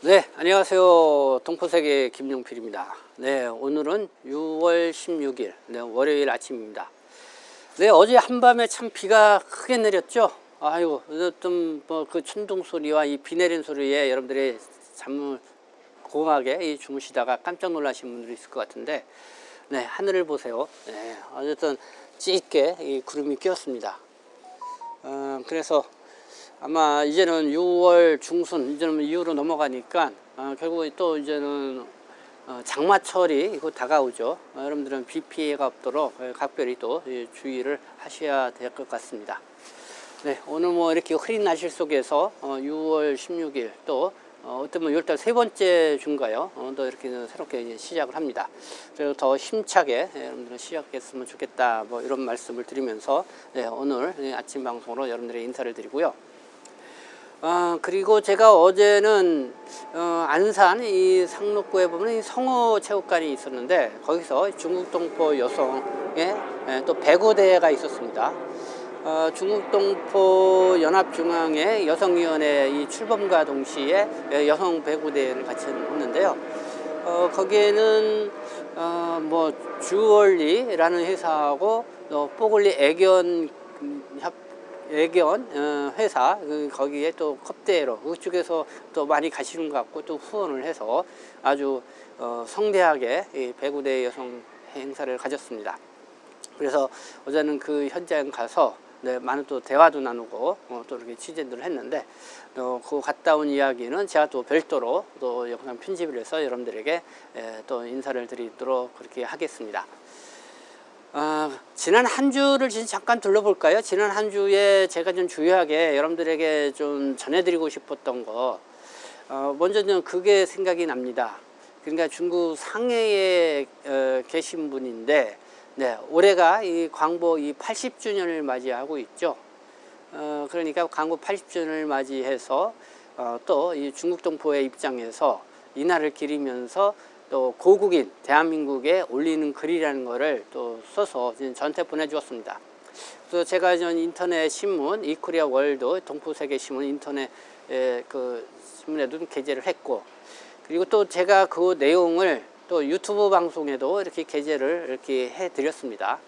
네, 안녕하세요. 동포세계 김용필입니다. 네, 오늘은 6월 16일, 네, 월요일 아침입니다. 네, 어제 한밤에 참 비가 크게 내렸죠. 아이고, 좀 뭐 그 천둥 소리와 이 비 내린 소리에 여러분들이 잠을 고하게 주무시다가 깜짝 놀라신 분들이 있을 것 같은데, 네, 하늘을 보세요. 네, 어쨌든 짙게 이 구름이 끼었습니다. 그래서 아마 이제는 6월 중순 이제는 이후로 넘어가니까 결국 또 이제는 장마철이 곧 다가오죠. 여러분들은 비 피해가 없도록 각별히 또 주의를 하셔야 될 것 같습니다. 네, 오늘 뭐 이렇게 흐린 날씨 속에서 6월 16일 또 어떤 6월달 세 번째 주인가요? 또 이렇게 새롭게 이제 시작을 합니다. 그리고 더 힘차게 여러분들은 시작했으면 좋겠다. 뭐 이런 말씀을 드리면서 네, 오늘 아침 방송으로 여러분들의 인사를 드리고요. 그리고 제가 어제는 안산 이 상록구에 보면 이 성어 체육관이 있었는데 거기서 중국동포 여성의 또 배구대회가 있었습니다. 중국동포 연합중앙회 여성위원회 이 출범과 동시에 여성 배구대회를 같이 했는데요. 거기에는 뭐 주얼리라는 회사하고 또 뽀글리 애견 회사 거기에 또 컵대회로 그쪽에서 또 많이 가시는 것 같고 또 후원을 해서 아주 성대하게 이 배구대 여성 행사를 가졌습니다. 그래서 어제는 그 현장 가서 네, 많은 또 대화도 나누고 또 이렇게 취재들을 했는데 그 갔다 온 이야기는 제가 또 별도로 또 영상 편집을 해서 여러분들에게 또 인사를 드리도록 그렇게 하겠습니다. 지난 한 주를 잠깐 둘러볼까요? 지난 한 주에 제가 좀 주요하게 여러분들에게 좀 전해드리고 싶었던 거, 먼저 좀 그게 생각이 납니다. 그러니까 중국 상해에 계신 분인데, 네, 올해가 이 광복 이 80주년을 맞이하고 있죠. 그러니까 광복 80주년을 맞이해서 또 이 중국 동포의 입장에서 이날을 기리면서 또 고국인 대한민국에 올리는 글이라는 거를 또 써서 저한테 보내주었습니다. 그래서 제가 전 인터넷 신문 이코리아 월드 동포세계 신문 인터넷 그 신문에도 게재를 했고, 그리고 또 제가 그 내용을 또 유튜브 방송에도 이렇게 게재를 이렇게 해드렸습니다.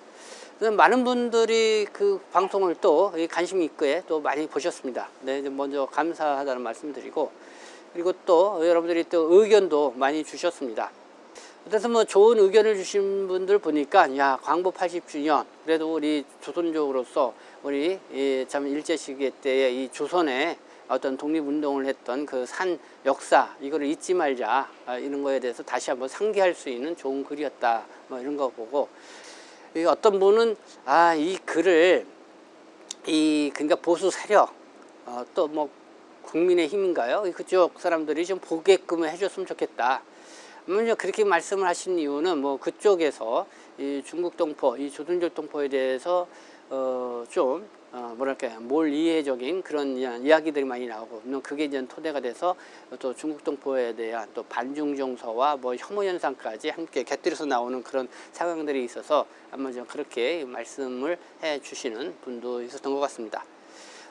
많은 분들이 그 방송을 또 관심 있게 또 많이 보셨습니다. 네, 먼저 감사하다는 말씀드리고, 그리고 또 여러분들이 또 의견도 많이 주셨습니다. 그래서 뭐 좋은 의견을 주신 분들 보니까 야, 광복 80주년 그래도 우리 조선족으로서 우리 참 일제시기 때에 이 조선에 어떤 독립운동을 했던 그 산 역사 이거를 잊지 말자, 이런 거에 대해서 다시 한번 상기할 수 있는 좋은 글이었다, 뭐 이런 거 보고, 어떤 분은 이 글을 그러니까 보수 세력 또 뭐 국민의힘인가요? 그쪽 사람들이 좀 보게끔 해줬으면 좋겠다. 먼저 그렇게 말씀을 하신 이유는 뭐 그쪽에서 이 중국 동포, 이 조선족 동포에 대해서 좀 뭐랄까요, 몰이해적인 그런 이야기들이 많이 나오고, 물론 그게 이제 토대가 돼서 또 중국 동포에 대한 또 반중 정서와 뭐 혐오 현상까지 함께 곁들여서 나오는 그런 상황들이 있어서 아마 좀 그렇게 말씀을 해 주시는 분도 있었던 것 같습니다.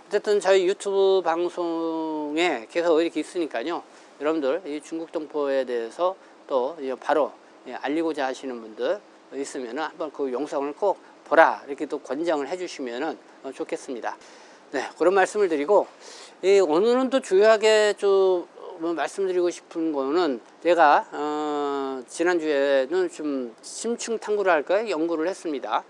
어쨌든 저희 유튜브 방송에 계속 이렇게 있으니까요, 여러분들 이 중국 동포에 대해서 또 바로 알리고자 하시는 분들 있으면 한번 그 영상을 꼭 보라 이렇게 또 권장을 해 주시면 좋겠습니다. 네, 그런 말씀을 드리고, 오늘은 또 주요하게 좀 말씀드리고 싶은 거는, 제가 지난주에는 좀 심층 탐구를 할까요? 연구를 했습니다.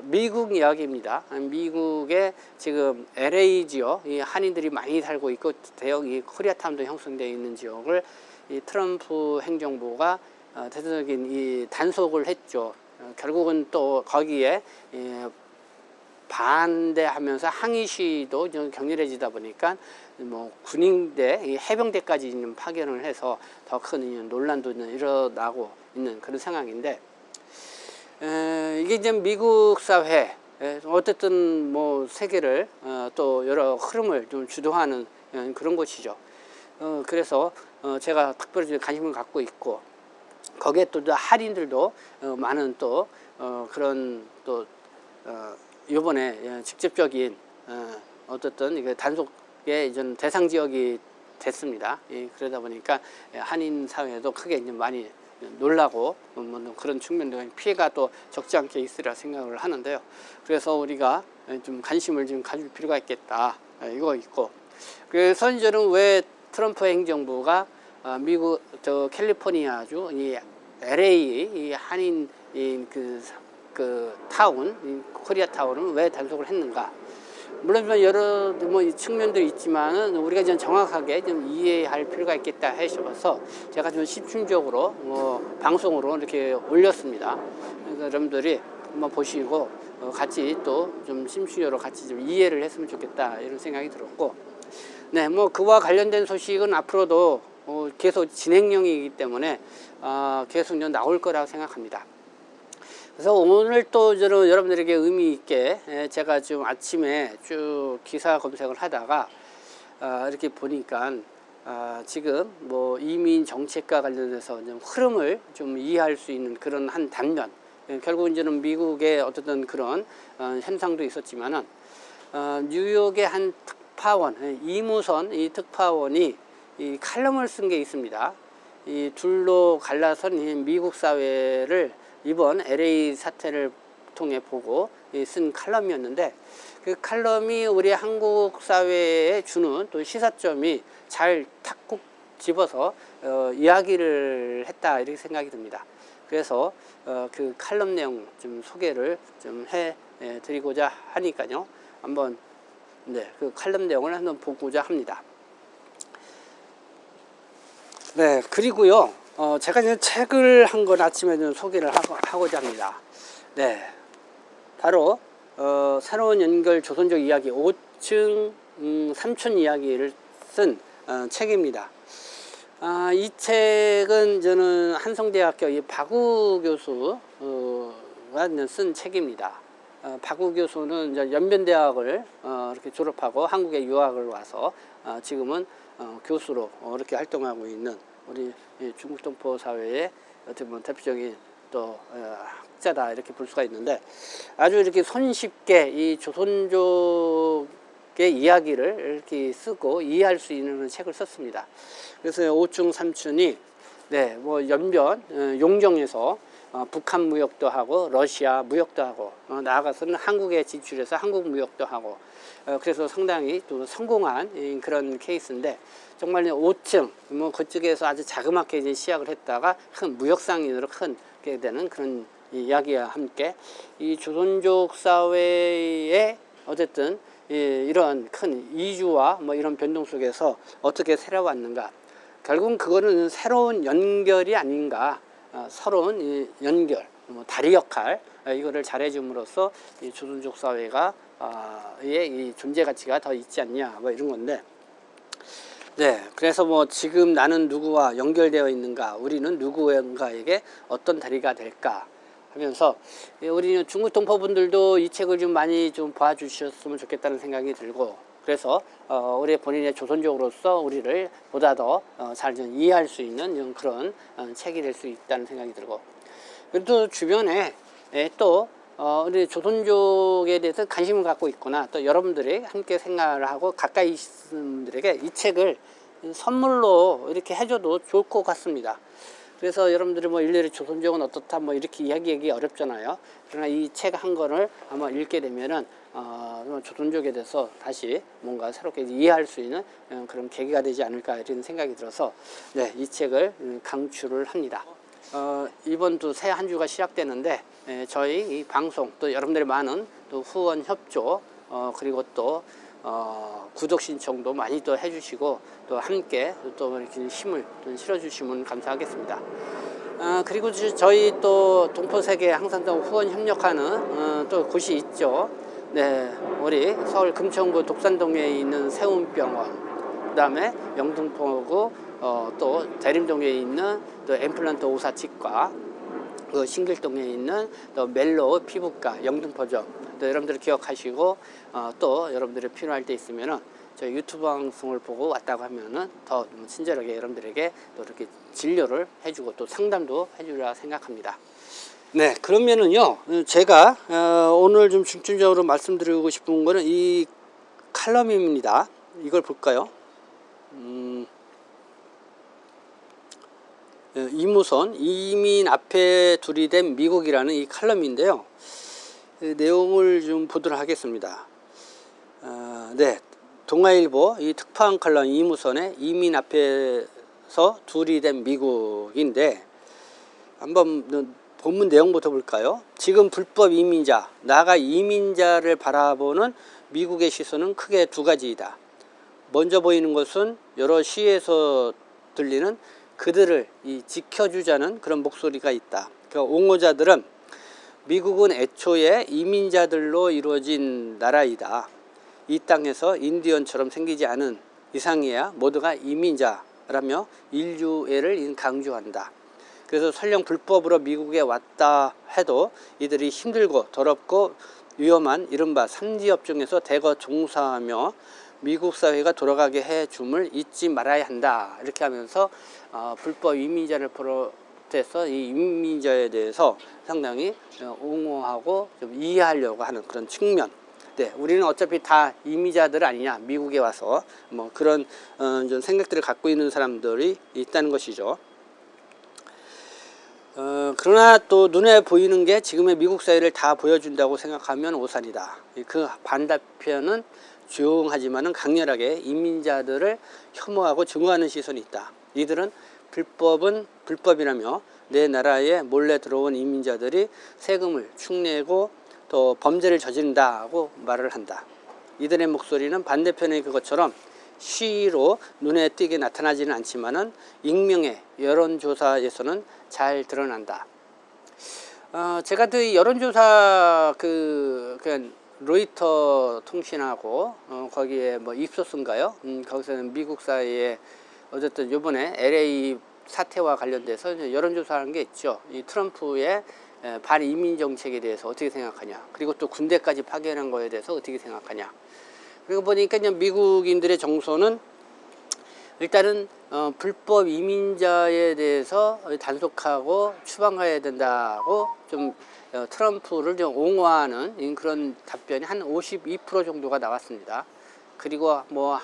미국 이야기입니다. 미국의 지금 LA 지역, 이 한인들이 많이 살고 있고 대형 이 코리아타운도 형성되어 있는 지역을 이 트럼프 행정부가 대대적인 이 단속을 했죠. 결국은 또 거기에 반대하면서 항의 시위도 좀 격렬해지다 보니까 뭐 군인대, 해병대까지 파견을 해서 더 큰 논란도 일어나고 있는 그런 상황인데, 이게 이제 미국 사회 어쨌든 뭐 세계를 또 여러 흐름을 좀 주도하는 그런 곳이죠. 그래서 제가 특별히 관심을 갖고 있고, 거기에 또 할인들도 많은 또 그런 또 요번에 직접적인 어쨌든 단속의 대상 지역이 됐습니다. 그러다 보니까 한인 사회에도 크게 이제 많이 놀라고 뭐 그런 측면도 피해가 또 적지 않게 있으리라 생각을 하는데요. 그래서 우리가 좀 관심을 좀 가질 필요가 있겠다. 이거 있고, 그래서 저는 왜 트럼프 행정부가 미국 캘리포니아주 이 LA 이 한인 그 타운, 코리아 타운을 왜 단속을 했는가? 물론 여러 측면도 있지만은 우리가 좀 정확하게 좀 이해할 필요가 있겠다 하셔서 제가 좀 집중적으로 방송으로 이렇게 올렸습니다. 그래서 여러분들이 한번 보시고 같이 또 좀 심층적으로 같이 좀 이해를 했으면 좋겠다 이런 생각이 들었고, 네, 그와 관련된 소식은 앞으로도 계속 진행형이기 때문에 계속 나올 거라고 생각합니다. 그래서 오늘 또 저는 여러분들에게 의미 있게 제가 좀 아침에 쭉 기사 검색을 하다가 이렇게 보니까 지금 이민 정책과 관련해서 좀 흐름을 좀 이해할 수 있는 그런 한 단면, 결국 이제는 미국의 어떤 그런 현상도 있었지만은 뉴욕의 한 특파원, 이무선 이 특파원이 이 칼럼을 쓴 게 있습니다. 이 둘로 갈라선 미국 사회를 이번 LA 사태를 통해 보고 쓴 칼럼이었는데, 그 칼럼이 우리 한국 사회에 주는 또 시사점이 잘 탁 집어서 이야기를 했다 이렇게 생각이 듭니다. 그래서 그 칼럼 내용 좀 소개를 좀 해 드리고자 하니까요. 한번 그 칼럼 내용을 한번 보고자 합니다. 네, 그리고요. 제가 이제 책을 한 권 아침에 좀 소개를 하고자 합니다. 네, 바로 새로운 연결 조선족 이야기 5층 삼촌 이야기를 쓴 책입니다. 이 책은 저는 한성대학교 박우 교수가 쓴 책입니다. 박우 교수는 이제 연변대학을 이렇게 졸업하고 한국에 유학을 와서 지금은 교수로 이렇게 활동하고 있는 우리 중국 동포 사회의 어떻게 보면 대표적인 또 학자다 이렇게 볼 수가 있는데, 아주 이렇게 손쉽게 이 조선족의 이야기를 이렇게 쓰고 이해할 수 있는 책을 썼습니다. 그래서 오충 삼촌이 연변 용정에서 북한 무역도 하고 러시아 무역도 하고 나아가서는 한국에 진출해서 한국 무역도 하고 그래서 상당히 또 성공한 그런 케이스인데, 정말 5층 그쪽에서 아주 자그맣게 이제 시작을 했다가 큰 무역상인으로 크게 되는 그런 이야기와 함께 이 조선족 사회의 어쨌든 이런 큰 이주와 이런 변동 속에서 어떻게 살아왔는가, 결국은 그거는 새로운 연결이 아닌가, 새로운 연결, 다리 역할, 이거를 잘해줌으로써 이 조선족 사회가 이 존재 가치가 더 있지 않냐 이런 건데, 네, 그래서 지금 나는 누구와 연결되어 있는가, 우리는 누구인가에게 어떤 다리가 될까 하면서 우리 중국 동포분들도 이 책을 좀 많이 좀 봐주셨으면 좋겠다는 생각이 들고, 그래서 우리 본인의 조선족으로서 우리를 보다 더 잘 이해할 수 있는 그런 책이 될 수 있다는 생각이 들고, 그리고 또 주변에 또 우리 조선족에 대해서 관심을 갖고 있거나 또 여러분들이 함께 생각을 하고 가까이 있는 분들에게 이 책을 선물로 이렇게 해줘도 좋을 것 같습니다. 그래서 여러분들이 일일이 조선족은 어떻다 이렇게 이야기하기 어렵잖아요. 그러나 이 책 한 권을 아마 읽게 되면은 조선족에 대해서 다시 뭔가 새롭게 이해할 수 있는 그런 계기가 되지 않을까 이런 생각이 들어서 이 책을 강추를 합니다. 이번 또 새 한 주가 시작되는데 저희 이 방송 또 여러분들의 많은 또 후원 협조 그리고 또 구독 신청도 많이 또 해주시고 또 함께 또 이렇게 힘을 또 실어주시면 감사하겠습니다. 그리고 저희 또 동포세계에 항상 또 후원 협력하는 또 곳이 있죠. 네, 우리 서울 금천구 독산동에 있는 세운병원, 그 다음에 영등포구 또 대림동에 있는 또 엠플란트 오사치과, 그 신길동에 있는 또 멜로 피부과 영등포점, 또 여러분들 기억하시고 또 여러분들이 필요할 때 있으면은 저희 유튜브 방송을 보고 왔다고 하면은 더 친절하게 여러분들에게 또 이렇게 진료를 해주고 또 상담도 해주리라 생각합니다. 네, 그러면은요, 제가 오늘 좀 중점적으로 말씀드리고 싶은 거는 이 칼럼입니다. 이걸 볼까요? 이무선 이민 앞에 들이댄 미국이라는 이 칼럼인데요. 그 내용을 좀 보도록 하겠습니다. 네, 동아일보 이 특파원 칼럼 이무선의 이민 앞에서 들이댄 미국인데, 한번 본문 내용부터 볼까요? 지금 불법 이민자, 나아가 이민자를 바라보는 미국의 시선은 크게 두 가지이다. 먼저 보이는 것은 여러 시에서 들리는 그들을 지켜주자는 그런 목소리가 있다. 그러니까 옹호자들은 미국은 애초에 이민자들로 이루어진 나라이다. 이 땅에서 인디언처럼 생기지 않은 이상이야 모두가 이민자라며 인류애를 강조한다. 그래서 설령 불법으로 미국에 왔다 해도 이들이 힘들고 더럽고 위험한 이른바 삼지업종에서 대거 종사하며 미국 사회가 돌아가게 해줌을 잊지 말아야 한다. 이렇게 하면서 불법 이민자를 포함해서 이 이민자에 대해서 상당히 옹호하고 좀 이해하려고 하는 그런 측면. 네, 우리는 어차피 다 이민자들 아니냐, 미국에 와서 뭐 그런 좀 생각들을 갖고 있는 사람들이 있다는 것이죠. 그러나 또 눈에 보이는 게 지금의 미국 사회를 다 보여준다고 생각하면 오산이다. 그 반대편은 조용하지만은 강렬하게 이민자들을 혐오하고 증오하는 시선이 있다. 이들은 불법은 불법이라며 내 나라에 몰래 들어온 이민자들이 세금을 축내고 또 범죄를 저지른다고 말을 한다. 이들의 목소리는 반대편의 그것처럼 시위로 눈에 띄게 나타나지는 않지만은 익명의 여론조사에서는 잘 드러난다. 제가 그 여론조사 그냥 로이터 통신하고 거기에 뭐 입소스인가요? 거기서는 미국 사회에 어쨌든 요번에 LA 사태와 관련돼서 여론조사하는 게 있죠. 이 트럼프의 반이민 정책에 대해서 어떻게 생각하냐, 그리고 또 군대까지 파견한 거에 대해서 어떻게 생각하냐. 그리고 보니까 미국인들의 정서는 일단은 불법 이민자에 대해서 단속하고 추방해야 된다고 좀 트럼프를 좀 옹호하는 그런 답변이 한 52% 정도가 나왔습니다. 그리고 뭐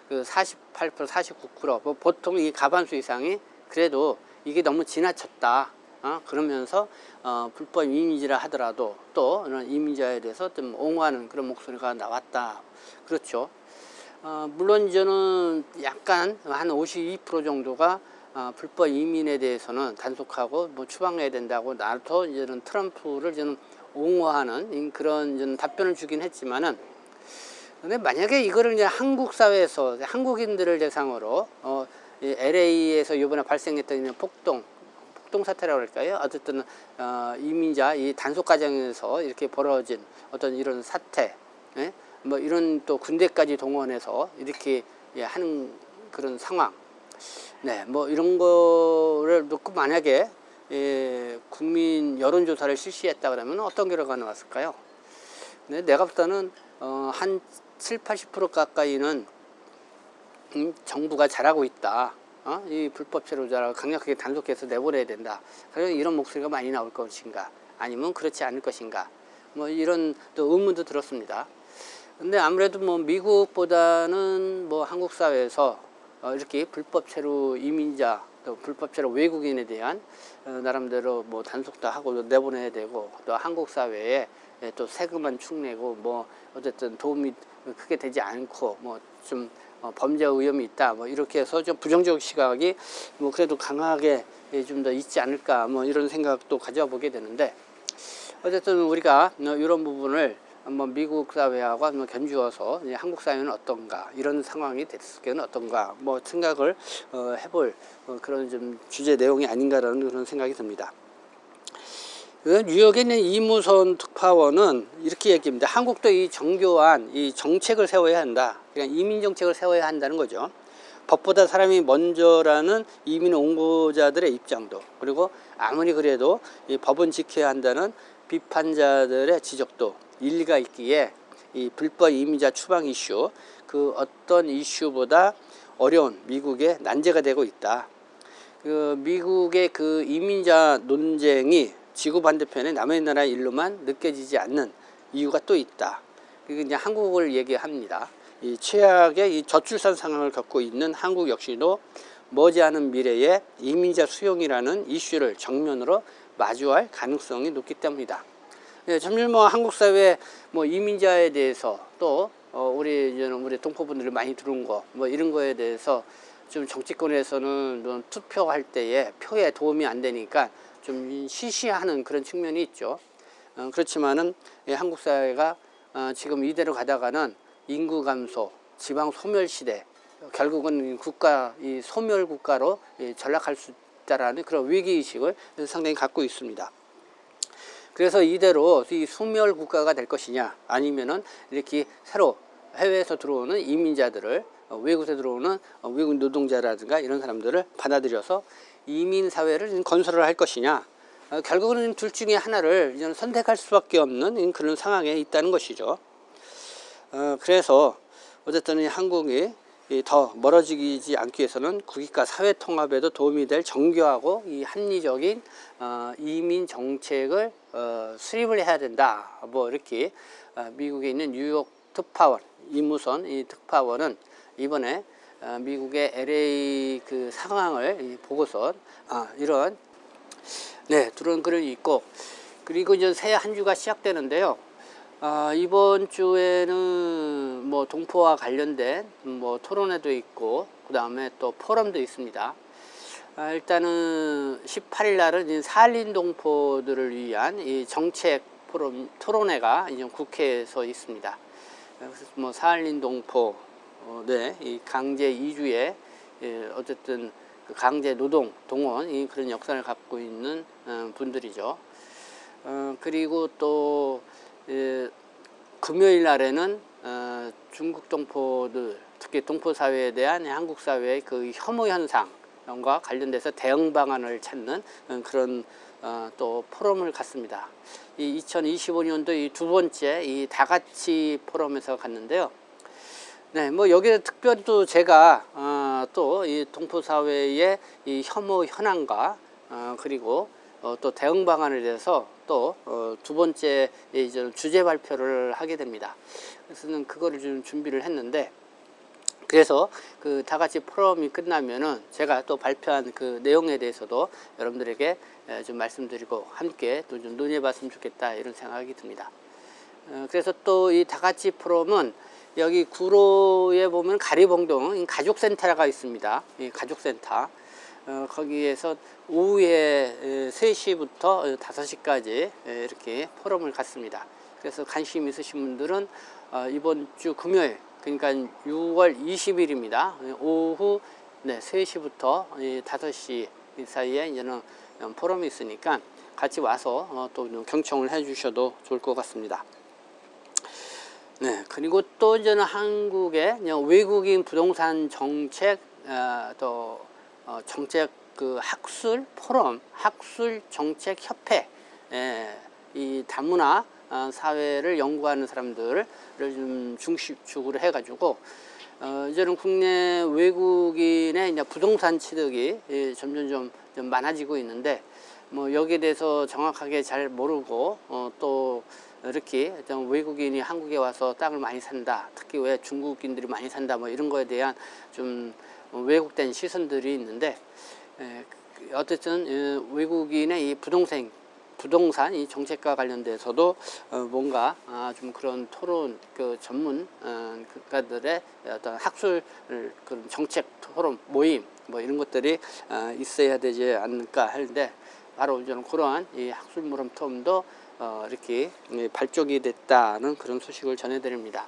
그 48%, 49%, 뭐 보통 이 과반수 이상이 그래도 이게 너무 지나쳤다. 그러면서 불법 이민자라 하더라도 또 이민자에 대해서 좀 옹호하는 그런 목소리가 나왔다. 그렇죠. 물론 저는 약간 한 52% 정도가 불법 이민에 대해서는 단속하고 뭐 추방해야 된다고 나도 이제는 트럼프를 저는 옹호하는 그런 저는 답변을 주긴 했지만은, 근데 만약에 이거를 이제 한국 사회에서 한국인들을 대상으로 LA에서 이번에 발생했던 폭동 사태라고 할까요? 어쨌든 이민자 이 단속 과정에서 이렇게 벌어진 어떤 이런 사태, 예? 뭐 이런 또 군대까지 동원해서 이렇게 하는 그런 상황, 네, 뭐 이런 거를 놓고 만약에 국민 여론조사를 실시했다 그러면 어떤 결과가 나왔을까요? 네, 내가 볼 때는 한 70~80% 가까이는 정부가 잘하고 있다. 이 불법 체류자를 강력하게 단속해서 내보내야 된다. 그래서 이런 목소리가 많이 나올 것인가, 아니면 그렇지 않을 것인가, 뭐 이런 또 의문도 들었습니다. 근데 아무래도 뭐 미국보다는 뭐 한국 사회에서 이렇게 불법 체류 이민자, 또 불법 체류 외국인에 대한 나름대로 뭐 단속도 하고 내보내야 되고, 또 한국 사회에 또 세금만 축내고 뭐 어쨌든 도움이 크게 되지 않고 뭐 좀 범죄 위험이 있다, 뭐 이렇게 해서 좀 부정적 시각이 뭐 그래도 강하게 좀 더 있지 않을까, 뭐 이런 생각도 가져보게 되는데, 어쨌든 우리가 이런 부분을 한번 미국 사회하고 한번 견주어서 한국 사회는 어떤가, 이런 상황이 됐을 때는 어떤가, 뭐 생각을 해볼 그런 좀 주제 내용이 아닌가라는 그런 생각이 듭니다. 뉴욕에 있는 이무선 특파원은 이렇게 얘기합니다. 한국도 이 정교한 이 정책을 세워야 한다. 그러니까 이민 정책을 세워야 한다는 거죠. 법보다 사람이 먼저라는 이민 옹호자들의 입장도, 그리고 아무리 그래도 이 법은 지켜야 한다는 비판자들의 지적도 일리가 있기에 이 불법 이민자 추방 이슈, 그 어떤 이슈보다 어려운 미국의 난제가 되고 있다. 그 미국의 그 이민자 논쟁이 지구 반대편에 남의 나라 일로만 느껴지지 않는 이유가 또 있다. 그게 이제 한국을 얘기합니다. 이 최악의 이 저출산 상황을 겪고 있는 한국 역시도 머지않은 미래에 이민자 수용이라는 이슈를 정면으로 마주할 가능성이 높기 때문이다. 예, 점점 한국 사회 이민자에 대해서 또 우리 동포분들이 많이 들어온 거 이런 거에 대해서 좀 정치권에서는 좀 투표할 때에 표에 도움이 안 되니까 좀 시시하는 그런 측면이 있죠. 그렇지만은 한국 사회가 지금 이대로 가다가는 인구 감소, 지방 소멸 시대, 결국은 이 소멸 국가로 전락할 수 있다라는 그런 위기 의식을 상당히 갖고 있습니다. 그래서 이대로 이 소멸 국가가 될 것이냐, 아니면은 이렇게 새로 해외에서 들어오는 이민자들을 외국에서 들어오는 외국 노동자라든가 이런 사람들을 받아들여서 이민 사회를 건설을 할 것이냐, 결국은 둘 중에 하나를 이제는 선택할 수밖에 없는 그런 상황에 있다는 것이죠. 그래서 어쨌든 한국이 더 멀어지지 않기 위해서는 국익과 사회 통합에도 도움이 될 정교하고 이 합리적인 이민 정책을 수립을 해야 된다. 이렇게 미국에 있는 뉴욕 특파원 이무선 이 특파원은 이번에 미국의 LA 그 상황을 보고서 이런 그런 글을 읽고, 그리고 이제 새 한 주가 시작되는데요. 이번 주에는 동포와 관련된 토론회도 있고, 그 다음에 또 포럼도 있습니다. 일단은 18일 날은 사할린 동포들을 위한 이 정책 포럼 토론회가 이제 국회에서 있습니다. 그래서 사할린 동포, 이 강제 이주에 어쨌든 그 강제 노동 동원 그런 역사를 갖고 있는 분들이죠. 그리고 또 금요일 날에는 중국 동포들, 특히 동포 사회에 대한 한국 사회의 그 혐오 현상과 관련돼서 대응 방안을 찾는 그런 또 포럼을 갖습니다. 이 2025년도 이 두 번째 이 다같이 포럼에서 갔는데요. 여기에 특별히 또 제가 또 이 동포 사회의 이 혐오 현황과 그리고 또 대응 방안에 대해서 또 두 번째 이제 주제 발표를 하게 됩니다. 그래서는 그거를 좀 준비를 했는데, 그래서 그 다같이 포럼이 끝나면은 제가 또 발표한 그 내용에 대해서도 여러분들에게 좀 말씀드리고 함께 또 좀 논의해 봤으면 좋겠다, 이런 생각이 듭니다. 그래서 또 이 다같이 포럼은 여기 구로에 보면 가리봉동 가족센터가 있습니다. 이 가족센터. 거기에서 오후에 3시부터 5시까지 이렇게 포럼을 갖습니다. 그래서 관심 있으신 분들은 이번 주 금요일, 그러니까 6월 20일입니다. 오후 3시부터 5시 사이에 이제는 포럼이 있으니까 같이 와서 또 경청을 해 주셔도 좋을 것 같습니다. 그리고 또 이제는 한국의 외국인 부동산 정책 정책 그 학술 포럼, 학술 정책 협회, 이 다문화 사회를 연구하는 사람들을 좀 중심축으로 해가지고 이제는 국내 외국인의 이제 부동산 취득이 점점 좀 많아지고 있는데, 여기에 대해서 정확하게 잘 모르고 또 이렇게 좀 외국인이 한국에 와서 땅을 많이 산다, 특히 왜 중국인들이 많이 산다, 이런 거에 대한 좀 왜곡된 시선들이 있는데, 어쨌든 외국인의 이 부동산 이 정책과 관련돼서도 뭔가 좀 그런 토론, 그 전문 국가들의 어떤 학술 그런 정책 토론 모임 이런 것들이 있어야 되지 않을까 하는데, 바로 이제는 그러한 이 학술 모임 토론도 이렇게 발족이 됐다는 그런 소식을 전해드립니다.